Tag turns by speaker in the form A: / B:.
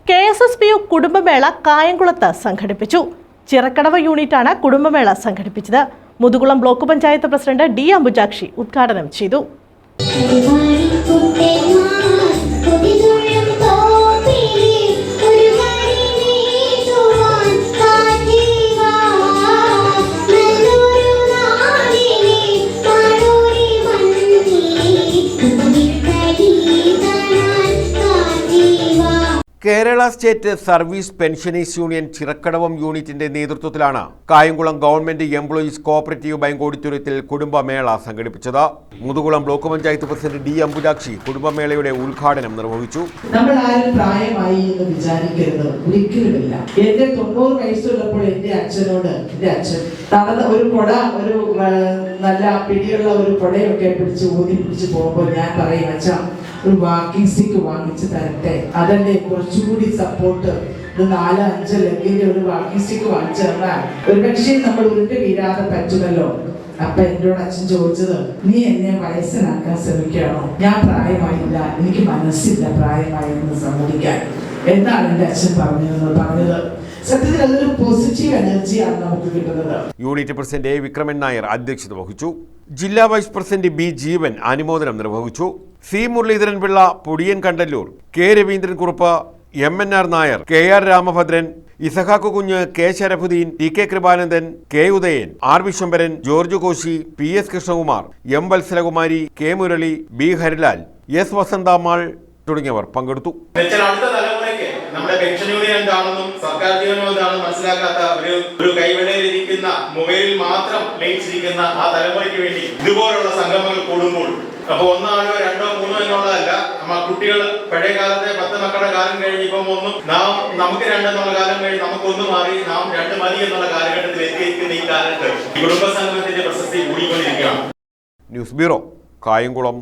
A: KSSPU കുടുംബമേള കായംകുളത്ത് സംഘടിപ്പിച്ചു. ചിറക്കടവ് യൂണിറ്റാണ് കുടുംബമേള സംഘടിപ്പിച്ചത്. Muthukulam block panchayat president D. Ambujakshi ഉദ്ഘാടനം ചെയ്തു.
B: Kerala state service pensioners union Chirakkadavam യൂണിറ്റിന്റെ നേതൃത്വത്തിലാണ് Kayamkulam government employees cooperative bank ഓഡിറ്റോറിയത്തിൽ കുടുംബമേള സംഘടിപ്പിച്ചത്. Muthukulam block panchayat president D. Ambujakshi കുടുംബമേളയുടെ ഉദ്ഘാടനം നിർവഹിച്ചു.
C: നമ്മൾ ആരും പ്രായമായി എന്ന് വിചാരിക്കരുത്, ഒരിക്കലുമില്ല. എന്റെ 90 വയസ്സുള്ളപ്പോൾ എന്റെ അച്ഛനോട് അച്ഛൻ നടന്ന ഒരു കൊട, ഒരു നല്ല പിടിയുള്ള ഒരു കൊടയൊക്കെ പിടിച്ച് ഊതി പിടിച്ച് പോകുമ്പോൾ ഞാൻ പറയും, അച്ഛാ ഒരു വാക്കിംഗ് സ്റ്റിക്ക് വാങ്ങിച്ച് തരട്ടെ, അതല്ലേ കുറച്ചുകൂടി സപ്പോർട്ട്. ഇത് 4-5 അല്ലെങ്കിൽ ഒരു വാക്കിംഗ് സ്റ്റിക്ക് വാങ്ങിച്ചു തന്നാൽ ഒരു പക്ഷേ നമ്മൾ ഉരുണ്ട് വീഴാതെ പറ്റുമല്ലോ. അപ്പൊ എന്നോട് അച്ഛൻ ചോദിച്ചത്, നീ എന്നെ വയസ്സനാക്കാൻ ശ്രമിക്കുകയാണോ? ഞാൻ പ്രായമായില്ല, എനിക്ക് മനസ്സില്ല പ്രായമായെന്ന് സമ്മതിക്കാൻ എന്നാണ് എന്റെ അച്ഛൻ പറഞ്ഞത്. സത്യത്തിൽ അതൊരു പോസിറ്റീവ് എനർജിയാണ് നമുക്ക് കിട്ടുന്നത്.
B: Unit president A. Vikraman Nair അധ്യക്ഷത വഹിച്ചു. ജില്ലാ വൈസ് പ്രസിഡന്റ് B. ജീവൻ അനുമോദനം നിർവഹിച്ചു. C. Muraleedharan Pillai, Podiyan Kandalloor, K. Raveendran Kurup, MNR Nair, KR Ramabhadran, Isahak Kunju, K. Sharafuddin, TK Kripanandan, K. Udayan, R. Viswambharan, George Koshy, PS Krishnakumar, M. Vatsalakumari, K. Murali, B. Harilal, S. Vasanthamal തുടങ്ങിയവർ പങ്കെടുത്തു.
D: നമ്മുടെ പെൻഷൻ യൂണിയൻ എന്താണെന്നും സർക്കാർ ജീവനം എന്താണെന്നും മനസ്സിലാക്കാത്ത ഒരു കൈവെള്ളയിലിരിക്കുന്ന മൊബൈലിൽ മാത്രം ലയിച്ചിരിക്കുന്ന ആ തലമുറയ്ക്ക് വേണ്ടി ഇതുപോലുള്ള സംഗമങ്ങൾ കൂടുമ്പോൾ, അപ്പൊ 1 ആളോ 2 3 എന്നുള്ളതല്ല, നമ്മ കുട്ടികൾ പഴയ കാലത്തെ 10 മക്കളുടെ കാലം കഴിഞ്ഞ് ഇപ്പം നമുക്ക് 2 എന്നുള്ള കാലം കഴിഞ്ഞ് നമുക്ക് 1 മാറി നാം 2 മതി എന്നുള്ള കാലഘട്ടത്തിൽ എത്തിയിരിക്കുന്ന ഈ കാലത്ത് കുടുംബ സംഗമത്തിന്റെ പ്രശസ്തി കൂടിക്കൊണ്ടിരിക്കുകയാണ്.
B: News bureau, Kayamkulam.